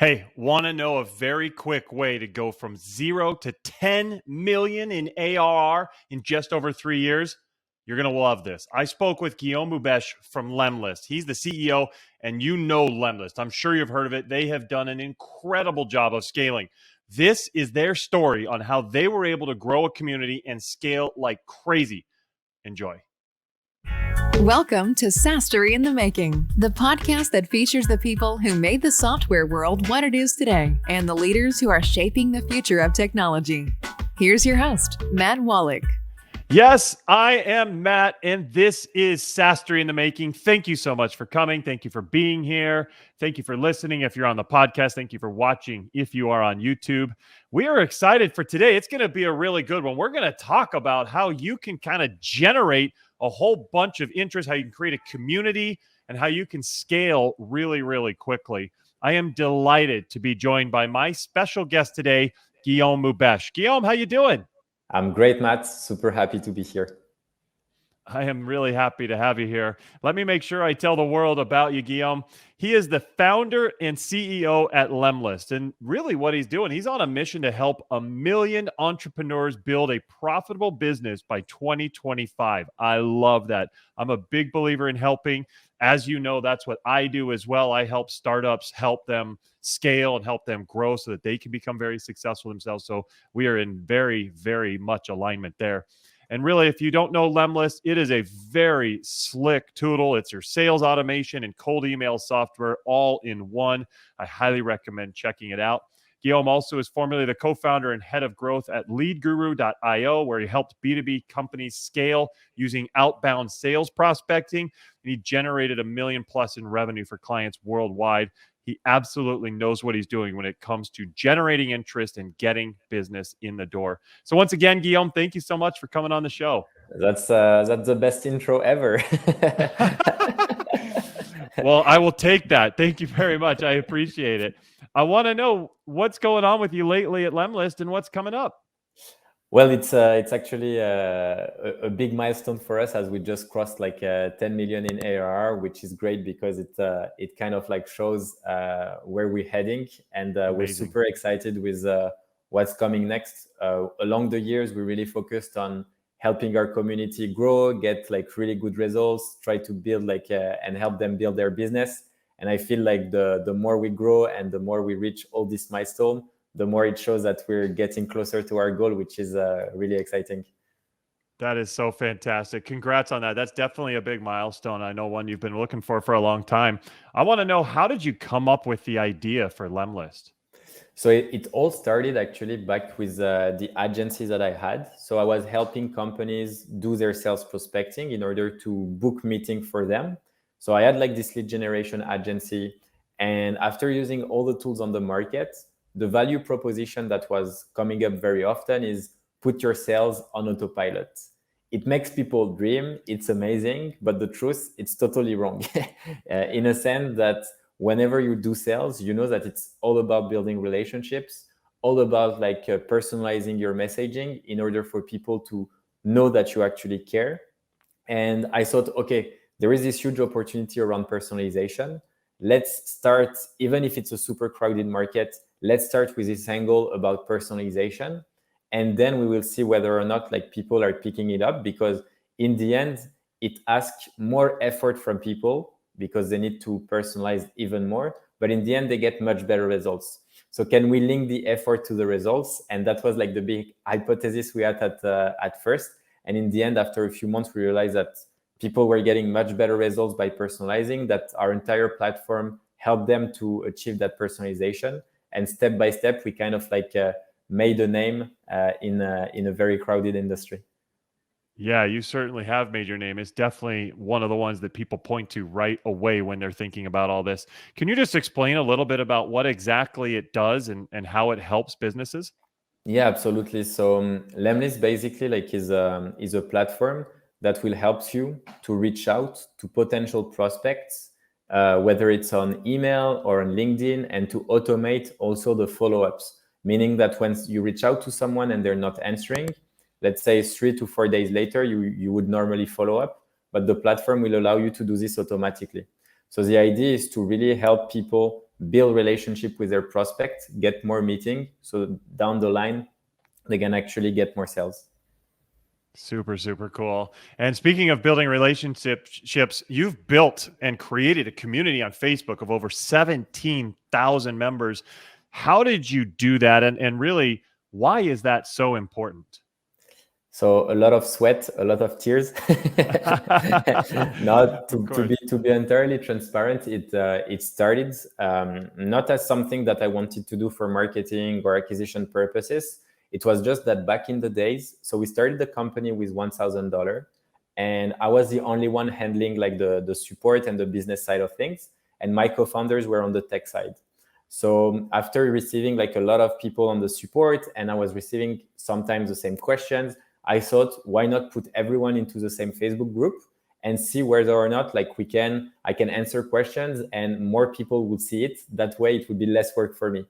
Hey, want to know a very quick way to go from 0 to 10 million in ARR in just over 3 years? You're going to love this. I spoke with Guillaume Moubeche from Lemlist. He's the CEO, and you know Lemlist. I'm sure you've heard of it. They have done an incredible job of scaling. This is their story on how they were able to grow a community and scale like crazy. Enjoy. Welcome to SaaS-Story in the Making, the podcast that features the people who made the software world what it is today and the leaders who are shaping the future of technology. Here's your host, Matt Wolach. Yes, I am Matt, and this is SaaS-Story in the Making. Thank you so much for coming. Thank you for being here. Thank you for listening if you're on the podcast. Thank you for watching if you are on YouTube. We are excited for today. It's going to be a really good one. We're going to talk about how you can kind of generate a whole bunch of interest, how you can create a community, and how you can scale really, really quickly. I am delighted to be joined by my special guest today, Guillaume Moubeche. Guillaume, how you doing? I'm great, Matt. Super happy to be here. I am really happy to have you here. Let me make sure I tell the world about you, Guillaume. He is the founder and CEO at Lemlist. And really what he's doing, he's on a mission to help 1 million entrepreneurs build a profitable business by 2025. I love that. I'm a big believer in helping. As you know, that's what I do as well. I help startups, help them scale and help them grow so that they can become very successful themselves. So we are in very, very much alignment there. And really, if you don't know Lemlist, it is a very slick tool. It's your sales automation and cold email software all in one. I highly recommend checking it out. Guillaume also is formerly the co-founder and head of growth at leadguru.io, where he helped B2B companies scale using outbound sales prospecting. And he generated $1 million+ in revenue for clients worldwide. He absolutely knows what he's doing when it comes to generating interest and getting business in the door. So once again, Guillaume, thank you so much for coming on the show. That's the best intro ever. Well, I will take that. Thank you very much. I appreciate it. I want to know what's going on with you lately at Lemlist and what's coming up. Well, it's actually a big milestone for us as we just crossed like 10 million in ARR, which is great because it kind of like shows where we're heading, and we're super excited with what's coming next. Along the years, we really focused on helping our community grow, get like really good results, try to build and help them build their business. And I feel like the more we grow and the more we reach all this milestone, the more it shows that we're getting closer to our goal, which is really exciting. That is so fantastic. Congrats on that. That's definitely a big milestone. I know one you've been looking for a long time. I want to know, how did you come up with the idea for Lemlist? So it all started actually back with the agency that I had. So I was helping companies do their sales prospecting in order to book meeting for them. So I had like this lead generation agency. And after using all the tools on the market, the value proposition that was coming up very often is put your sales on autopilot. It makes people dream. It's amazing. But the truth, it's totally wrong. In a sense that whenever you do sales, you know that it's all about building relationships, all about like personalizing your messaging in order for people to know that you actually care. And I thought, okay, there is this huge opportunity around personalization. Let's start, even if it's a super crowded market, let's start with this angle about personalization. And then we will see whether or not like people are picking it up, because in the end, it asks more effort from people because they need to personalize even more. But in the end, they get much better results. So can we link the effort to the results? And that was like the big hypothesis we had at first. And in the end, after a few months, we realized that people were getting much better results by personalizing, that our entire platform helped them to achieve that personalization. And step by step, we kind of like made a name in a very crowded industry. Yeah, you certainly have made your name. It's definitely one of the ones that people point to right away when they're thinking about all this. Can you just explain a little bit about what exactly it does and how it helps businesses? Yeah, absolutely. So Lemlist basically like is a platform that will help you to reach out to potential prospects, whether it's on email or on LinkedIn, and to automate also the follow-ups, meaning that when you reach out to someone and they're not answering, let's say 3 to 4 days later, you would normally follow up, but the platform will allow you to do this automatically. So the idea is to really help people build relationship with their prospects, get more meeting. So down the line, they can actually get more sales. Super, super cool. And speaking of building relationships, you've built and created a community on Facebook of over 17,000 members. How did you do that? And really, why is that so important? So a lot of sweat, a lot of tears. Not to be entirely transparent, it started not as something that I wanted to do for marketing or acquisition purposes. It was just that back in the days, so we started the company with $1,000, and I was the only one handling like the support and the business side of things, and my co-founders were on the tech side. So after receiving like a lot of people on the support, and I was receiving sometimes the same questions, I thought, why not put everyone into the same Facebook group and see whether or not like I can answer questions and more people would see it. That way it would be less work for me.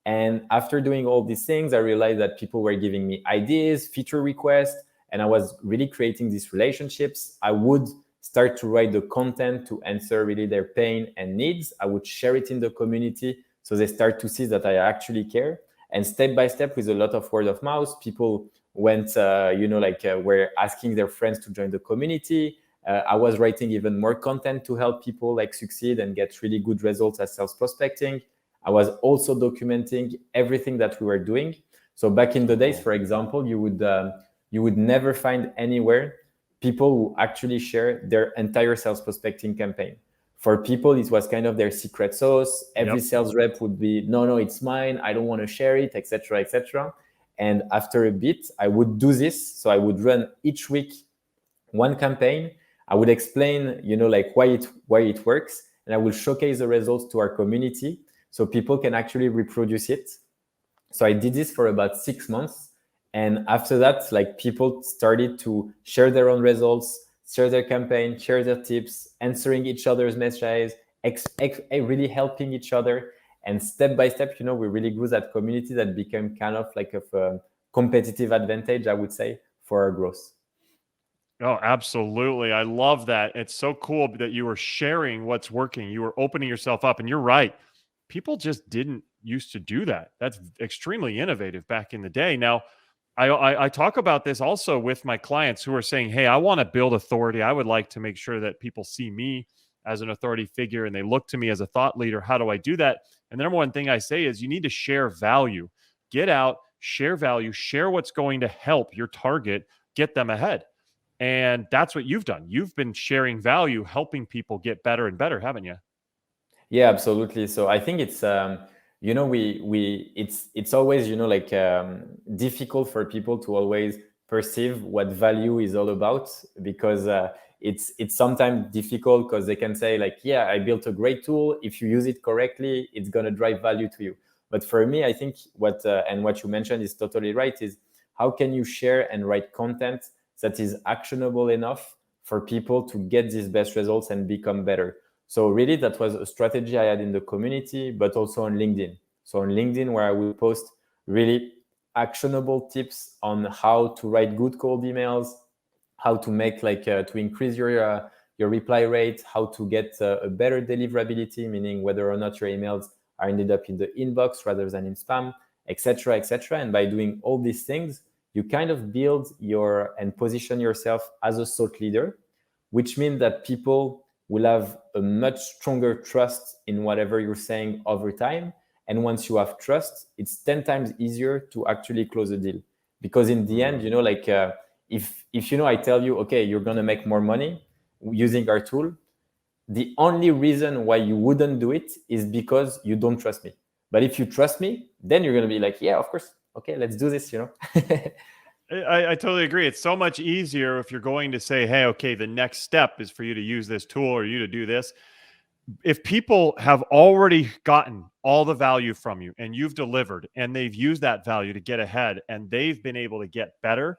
And after doing all these things, I realized that people were giving me ideas, feature requests, and I was really creating these relationships. I would start to write the content to answer really their pain and needs. I would share it in the community so they start to see that I actually care. And step by step, with a lot of word of mouth, people went, were asking their friends to join the community. I was writing even more content to help people like succeed and get really good results as sales prospecting. I was also documenting everything that we were doing. So back in the days, for example, you would never find anywhere people who actually share their entire sales prospecting campaign. For people, it was kind of their secret sauce. Every sales rep would be, no, it's mine. I don't want to share it, etc., etc. And after a bit, I would do this. So I would run each week one campaign. I would explain, why it works, and I will showcase the results to our community so people can actually reproduce it. So I did this for about 6 months. And after that, like people started to share their own results, share their campaign, share their tips, answering each other's messages, really helping each other. And step by step, we really grew that community that became kind of like a competitive advantage, I would say, for our growth. Oh, absolutely. I love that. It's so cool that you were sharing what's working. You were opening yourself up, and you're right. People just didn't used to do that. That's extremely innovative back in the day. Now, I talk about this also with my clients who are saying, hey, I want to build authority. I would like to make sure that people see me as an authority figure and they look to me as a thought leader. How do I do that? And the number one thing I say is you need to share value. Get out, share value, share what's going to help your target get them ahead. And that's what you've done. You've been sharing value, helping people get better and better, haven't you? Yeah, absolutely. So I think it's it's always difficult for people to always perceive what value is all about, because it's sometimes difficult because they can say like, yeah, I built a great tool. If you use it correctly, it's gonna drive value to you. But for me, I think what you mentioned is totally right. Is how can you share and write content that is actionable enough for people to get these best results and become better? So really, that was a strategy I had in the community, but also on LinkedIn. So on LinkedIn, where I would post really actionable tips on how to write good cold emails, how to make to increase your reply rate, how to get a better deliverability, meaning whether or not your emails are ended up in the inbox rather than in spam, etc., etc. And by doing all these things, you kind of build and position yourself as a thought leader, which means that people will have a much stronger trust in whatever you're saying over time. And once you have trust, it's 10 times easier to actually close a deal. Because in the end, if I tell you, okay, you're going to make more money using our tool, the only reason why you wouldn't do it is because you don't trust me. But if you trust me, then you're going to be like, yeah, of course. Okay, let's do this, I totally agree. It's so much easier if you're going to say, hey, okay, the next step is for you to use this tool or you to do this. If people have already gotten all the value from you and you've delivered and they've used that value to get ahead and they've been able to get better,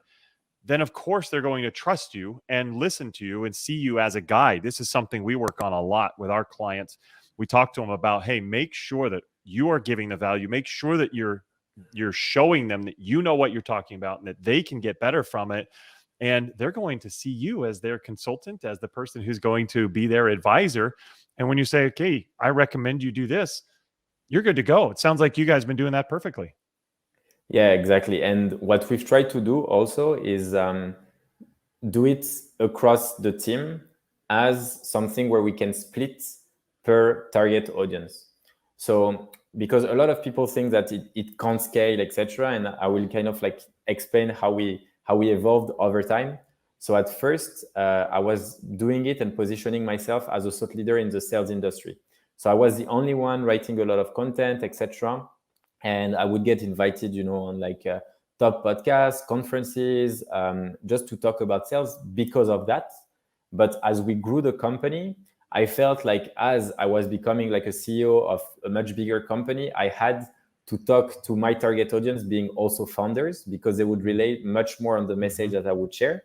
then of course they're going to trust you and listen to you and see you as a guide. This is something we work on a lot with our clients. We talk to them about, hey, make sure that you are giving the value. Make sure that you're showing them that you know what you're talking about and that they can get better from it. And they're going to see you as their consultant, as the person who's going to be their advisor. And when you say, okay, I recommend you do this, you're good to go. It sounds like you guys have been doing that perfectly. Yeah, exactly. And what we've tried to do also is do it across the team as something where we can split per target audience. So because a lot of people think that it can't scale, etc. And I will kind of like explain how we evolved over time. So at first, I was doing it and positioning myself as a thought leader in the sales industry. So I was the only one writing a lot of content, etc. And I would get invited, on like top podcasts, conferences, just to talk about sales because of that. But as we grew the company, I felt like as I was becoming like a CEO of a much bigger company, I had to talk to my target audience being also founders because they would relate much more on the message that I would share.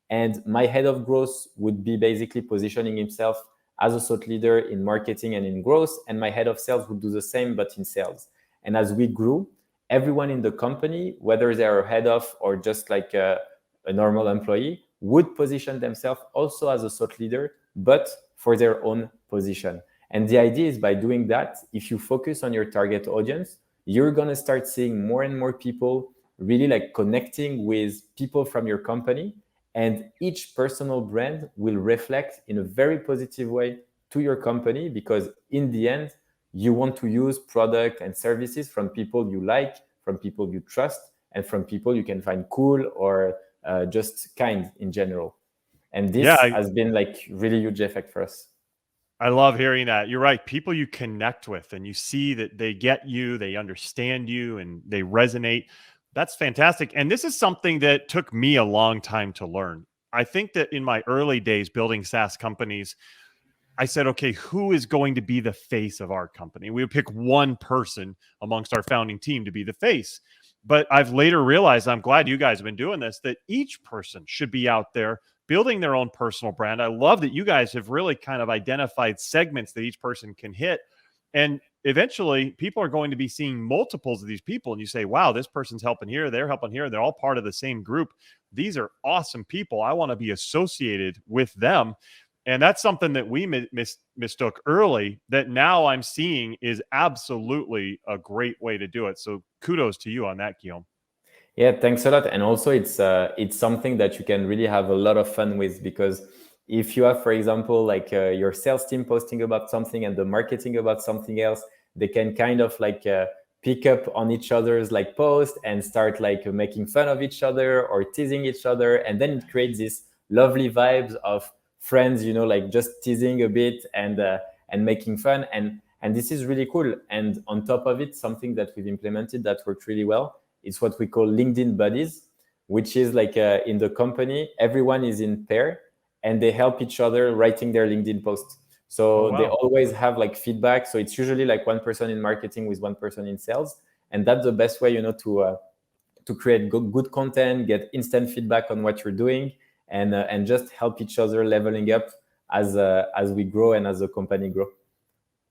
And my head of growth would be basically positioning himself as a thought leader in marketing and in growth. And my head of sales would do the same, but in sales. And as we grew, everyone in the company, whether they're a head of or just like a normal employee, would position themselves also as a thought leader, but for their own position. And the idea is by doing that, if you focus on your target audience, you're going to start seeing more and more people really like connecting with people from your company. And each personal brand will reflect in a very positive way to your company, because in the end, you want to use product and services from people you like, from people you trust, and from people you can find cool or just kind in general. And this has been like really huge effect for us. I love hearing that. You're right. People you connect with and you see that they get you, they understand you, and they resonate. That's fantastic. And this is something that took me a long time to learn. I think that in my early days building SaaS companies, I said, okay, who is going to be the face of our company? We would pick one person amongst our founding team to be the face. But I've later realized, I'm glad you guys have been doing this, that each person should be out there building their own personal brand. I love that you guys have really kind of identified segments that each person can hit. And eventually people are going to be seeing multiples of these people. And you say, wow, this person's helping here, they're helping here. They're all part of the same group. These are awesome people. I want to be associated with them. And that's something that we mistook early that now I'm seeing is absolutely a great way to do it. So kudos to you on that, Guillaume. Yeah, thanks a lot. And also it's something that you can really have a lot of fun with, because if you have, for example, like your sales team posting about something and the marketing about something else, they can kind of like pick up on each other's like post and start like making fun of each other or teasing each other. And then it creates this lovely vibes of friends, like just teasing a bit and making fun. And this is really cool. And on top of it, something that we've implemented that worked really well is what we call LinkedIn buddies, which is like in the company, everyone is in pair and they help each other writing their LinkedIn posts. So They always have like feedback. So it's usually like one person in marketing with one person in sales. And that's the best way, to create good content, get instant feedback on what you're doing, and just help each other leveling up as we grow and as the company grow.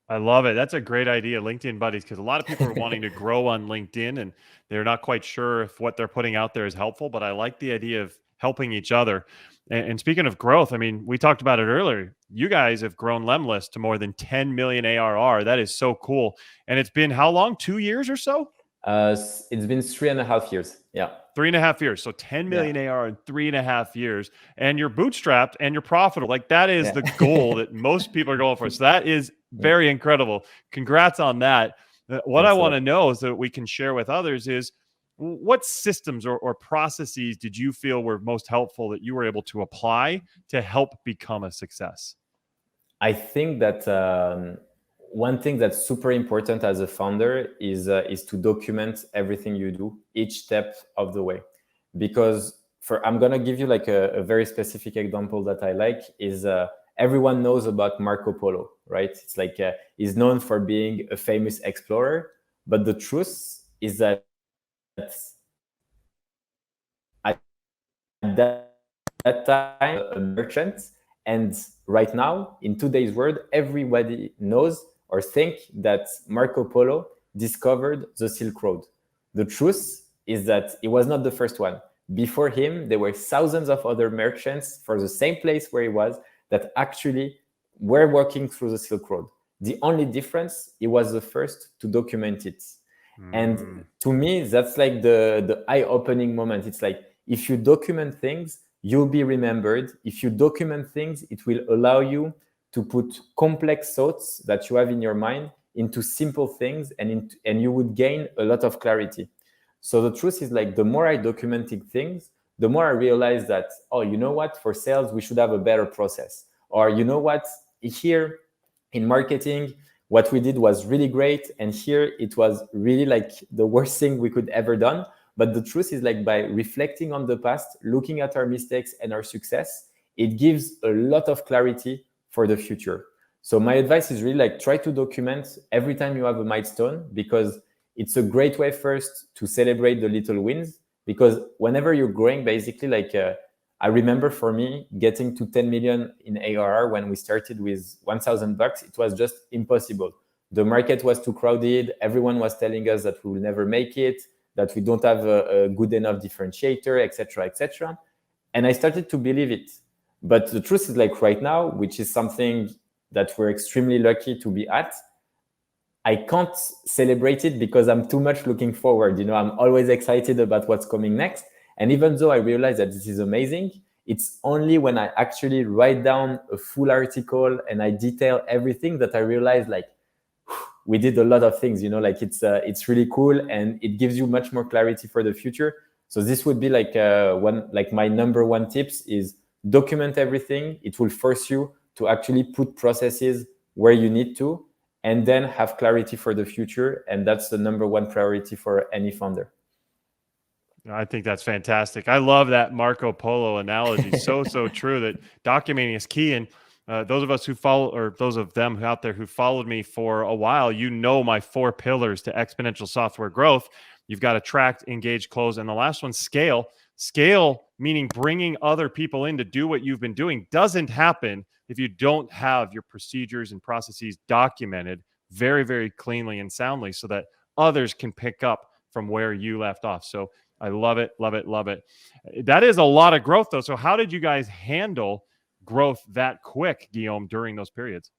I love it. That's a great idea, LinkedIn buddies, because a lot of people are wanting to grow on LinkedIn and they're not quite sure if what they're putting out there is helpful, but I like the idea of helping each other. And speaking of growth, I mean, we talked about it earlier. You guys have grown Lemlist to more than 10 million ARR. That is so cool. And it's been how long? 2 years or so? It's been 3.5 years. Yeah. 3.5 years. So 10 million ARR in 3.5 years. And you're bootstrapped and you're profitable. Like that is the goal that most people are going for. So that is very incredible. Congrats on that. What I want to know so that we can share with others is what systems or processes did you feel were most helpful that you were able to apply to help become a success? I think that one thing that's super important as a founder is to document everything you do, each step of the way. Because I'm gonna give you like a very specific example that I like is everyone knows about Marco Polo, right? It's like he's known for being a famous explorer, but the truth is that at that time a merchant, and right now in today's world, everybody knows or think that Marco Polo discovered the Silk Road. The truth is that it was not the first one. Before him, there were thousands of other merchants for the same place where he was that actually were walking through the Silk Road. The only difference, he was the first to document it. And to me, that's like the eye-opening moment. It's like, if you document things, you'll be remembered. If you document things, it will allow you to put complex thoughts that you have in your mind into simple things, and you would gain a lot of clarity. So the truth is, like, the more I documented things, the more I realized that, oh, you know what, for sales, we should have a better process. Or, you know what, here in marketing, what we did was really great, and here it was really like the worst thing we could ever done. But the truth is, like, by reflecting on the past, looking at our mistakes and our success, it gives a lot of clarity for the future. So my advice is really, like, try to document every time you have a milestone, because it's a great way first to celebrate the little wins. Because whenever you're growing, basically, like, I remember for me getting to 10 million in ARR when we started with $1,000, it was just impossible. The market was too crowded. Everyone was telling us that we will never make it, that we don't have a good enough differentiator, etc., etc. And I started to believe it. But the truth is, like, right now, which is something that we're extremely lucky to be at, I can't celebrate it because I'm too much looking forward. I'm always excited about what's coming next. And even though I realize that this is amazing, it's only when I actually write down a full article and I detail everything that I realize, like, we did a lot of things, like, it's really cool, and it gives you much more clarity for the future. So this would be like my number one tips is document everything. It will force you to actually put processes where you need to, and then have clarity for the future. And that's the number one priority for any founder. I think that's fantastic. I love that Marco Polo analogy. So true that documenting is key. And those of us who follow, or those of them out there who followed me for a while, my 4 pillars to exponential software growth. You've got attract, engage, close. And the last one, scale. Scale, meaning bringing other people in to do what you've been doing, doesn't happen if you don't have your procedures and processes documented very, very cleanly and soundly so that others can pick up from where you left off. So I love it, love it, love it. That is a lot of growth, though. So how did you guys handle growth that quick, Guillaume, during those periods?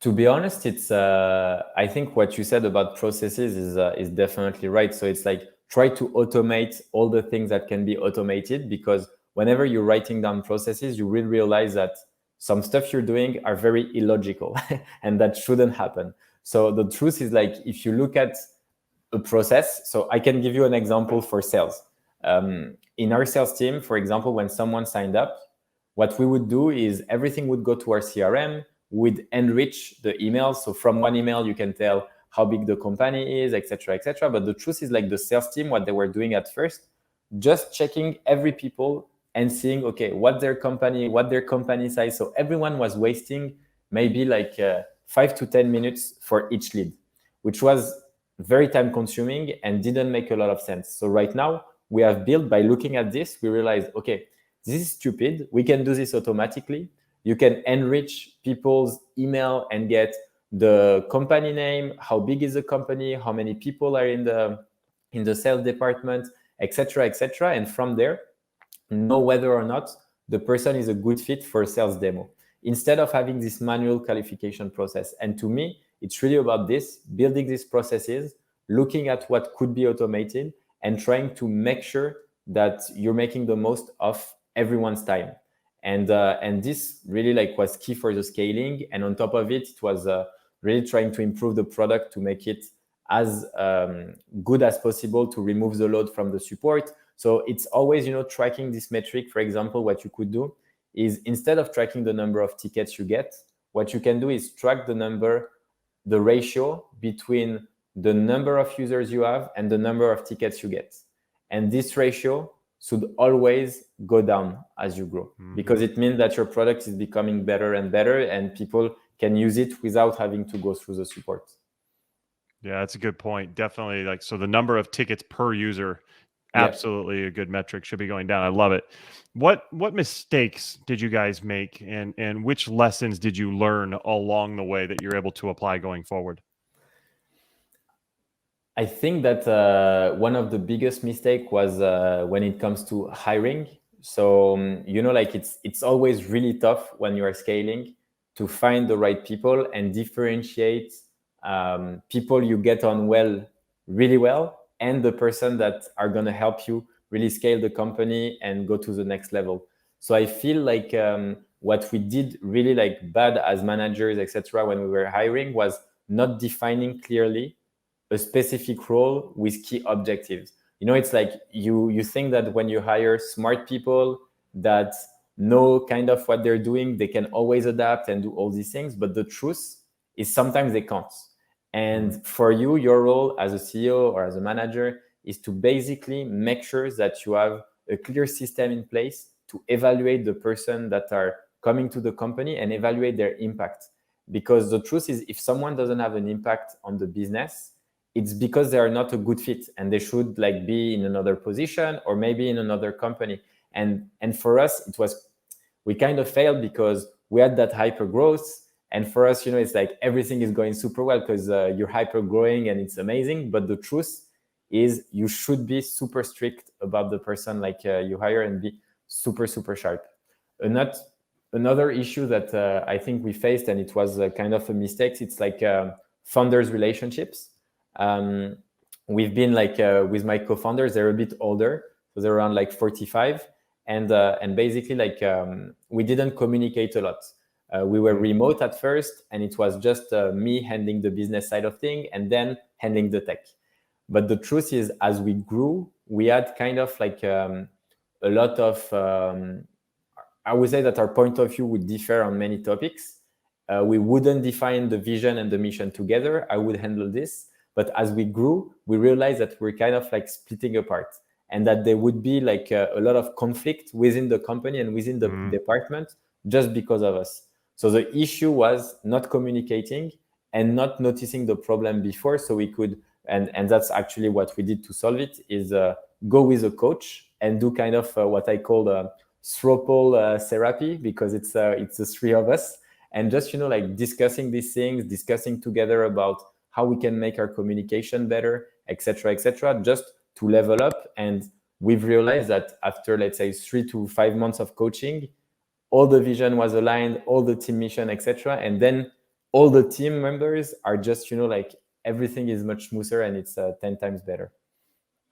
To be honest, it's I think what you said about processes is definitely right. So it's like, try to automate all the things that can be automated, because whenever you're writing down processes, you will realize that some stuff you're doing are very illogical and that shouldn't happen. So the truth is, like, if you look at a process, so I can give you an example for sales. In our sales team, for example, when someone signed up, what we would do is everything would go to our CRM. We'd enrich the email. So from one email, you can tell how big the company is, etc., etc. But the truth is, like, the sales team, what they were doing at first, just checking every people and seeing, okay, what their company size. So everyone was wasting maybe like 5 to 10 minutes for each lead, which was very time consuming and didn't make a lot of sense. So right now we have built, by looking at this, we realize, okay, this is stupid. We can do this automatically. You can enrich people's email and get the company name, how big is the company, how many people are in the sales department, etc., etc. And from there, know whether or not the person is a good fit for a sales demo, instead of having this manual qualification process. And to me, it's really about this, building these processes, looking at what could be automated, and trying to make sure that you're making the most of everyone's time. And this really, like, was key for the scaling. And on top of it, it was really trying to improve the product to make it as good as possible, to remove the load from the support. So it's always, tracking this metric. For example, what you could do is, instead of tracking the number of tickets you get, what you can do is track the ratio between the number of users you have and the number of tickets you get. And this ratio should always go down as you grow, because it means that your product is becoming better and better, and people can use it without having to go through the support. Yeah, that's a good point. Definitely. Like, so the number of tickets per user, absolutely a good metric, should be going down. I love it. What mistakes did you guys make, and which lessons did you learn along the way that you're able to apply going forward? I think that one of the biggest mistake was when it comes to hiring. So like, it's always really tough when you are scaling to find the right people and differentiate people you get on really well, and the person that are going to help you really scale the company and go to the next level. So I feel like what we did really like bad as managers, etc., when we were hiring was not defining clearly a specific role with key objectives. You know, it's like you think that when you hire smart people that know kind of what they're doing, they can always adapt and do all these things. But the truth is sometimes they can't. And for you, your role as a CEO or as a manager is to basically make sure that you have a clear system in place to evaluate the person that are coming to the company and evaluate their impact. Because the truth is, if someone doesn't have an impact on the business, it's because they are not a good fit and they should like be in another position or maybe in another company. And for us, we kind of failed because we had that hyper growth. And for us, you know, it's like everything is going super well because you're hyper growing and it's amazing. But the truth is you should be super strict about the person like you hire and be super, super sharp. Another issue that I think we faced, and it was kind of a mistake, it's like founders relationships. We've been like with my co-founders, they're a bit older, so they're around like 45, and basically like we didn't communicate a lot. We were remote at first, and it was just me handling the business side of things and then handling the tech. But the truth is, as we grew, we had kind of like a lot of I would say that our point of view would differ on many topics. We wouldn't define the vision and the mission together. I would handle this. But as we grew, we realized that we're kind of like splitting apart, and that there would be like a lot of conflict within the company and within the department just because of us. So the issue was not communicating and not noticing the problem before, so we could, and that's actually what we did to solve it, is go with a coach and do kind of what I call throuple therapy, because it's the three of us, and just, you know, like discussing these things, discussing together about how we can make our communication better, etc., just to level up. And we've realized that after, let's say, 3 to 5 months of coaching, all the vision was aligned, all the team mission, etc. And then all the team members are just, you know, like everything is much smoother and it's 10 times better.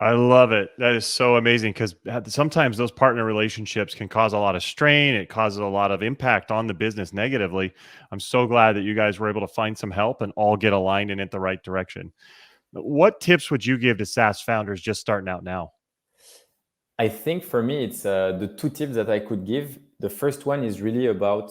I love it. That is so amazing, because sometimes those partner relationships can cause a lot of strain. It causes a lot of impact on the business negatively. I'm so glad that you guys were able to find some help and all get aligned and in the right direction. What tips would you give to SaaS founders just starting out now? I think for me, it's the two tips that I could give. The first one is really about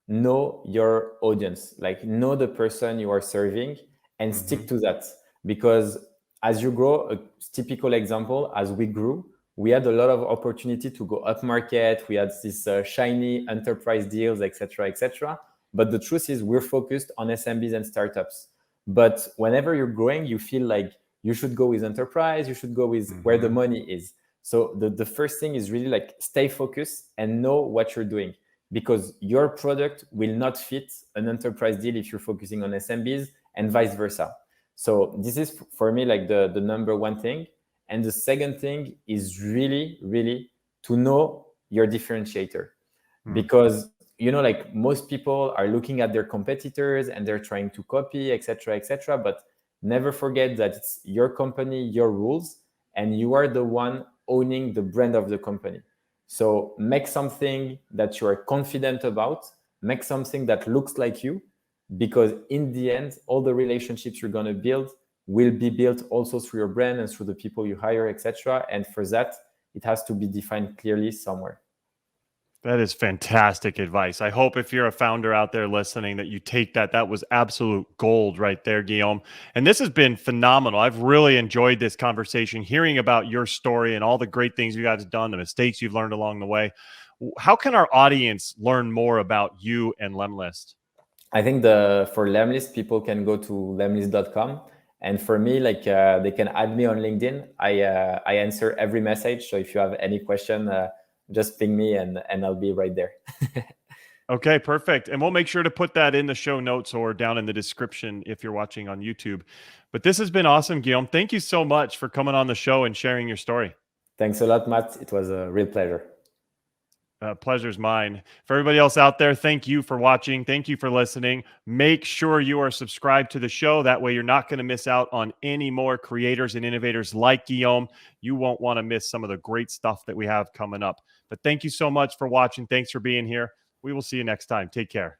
know your audience, like know the person you are serving and stick to that. Because as you grow, a typical example, as we grew, we had a lot of opportunity to go up market. We had this shiny enterprise deals, etc. But the truth is we're focused on SMBs and startups. But whenever you're growing, you feel like you should go with enterprise, you should go with where the money is. So the first thing is really like stay focused and know what you're doing, because your product will not fit an enterprise deal if you're focusing on SMBs, and vice versa. So this is for me like the number one thing. And the second thing is really, really to know your differentiator. Because, you know, like most people are looking at their competitors and they're trying to copy, etc. But never forget that it's your company, your rules, and you are the one owning the brand of the company. So make something that you are confident about, make something that looks like you, because in the end, all the relationships you're going to build will be built also through your brand and through the people you hire, etc. And for that, it has to be defined clearly somewhere. That is fantastic advice. I hope if you're a founder out there listening that you take that. That was absolute gold right there, Guillaume. And this has been phenomenal. I've really enjoyed this conversation, hearing about your story and all the great things you guys have done, the mistakes you've learned along the way. How can our audience learn more about you and Lemlist? I think for Lemlist, people can go to lemlist.com. And for me, like they can add me on LinkedIn. I answer every message. So if you have any question, just ping me and I'll be right there. Okay, perfect. And we'll make sure to put that in the show notes or down in the description if you're watching on YouTube. But this has been awesome, Guillaume. Thank you so much for coming on the show and sharing your story. Thanks a lot, Matt. It was a real pleasure. Pleasure's mine. For everybody else out there, thank you for watching. Thank you for listening. Make sure you are subscribed to the show. That way you're not going to miss out on any more creators and innovators like Guillaume. You won't want to miss some of the great stuff that we have coming up. But thank you so much for watching. Thanks for being here. We will see you next time. Take care.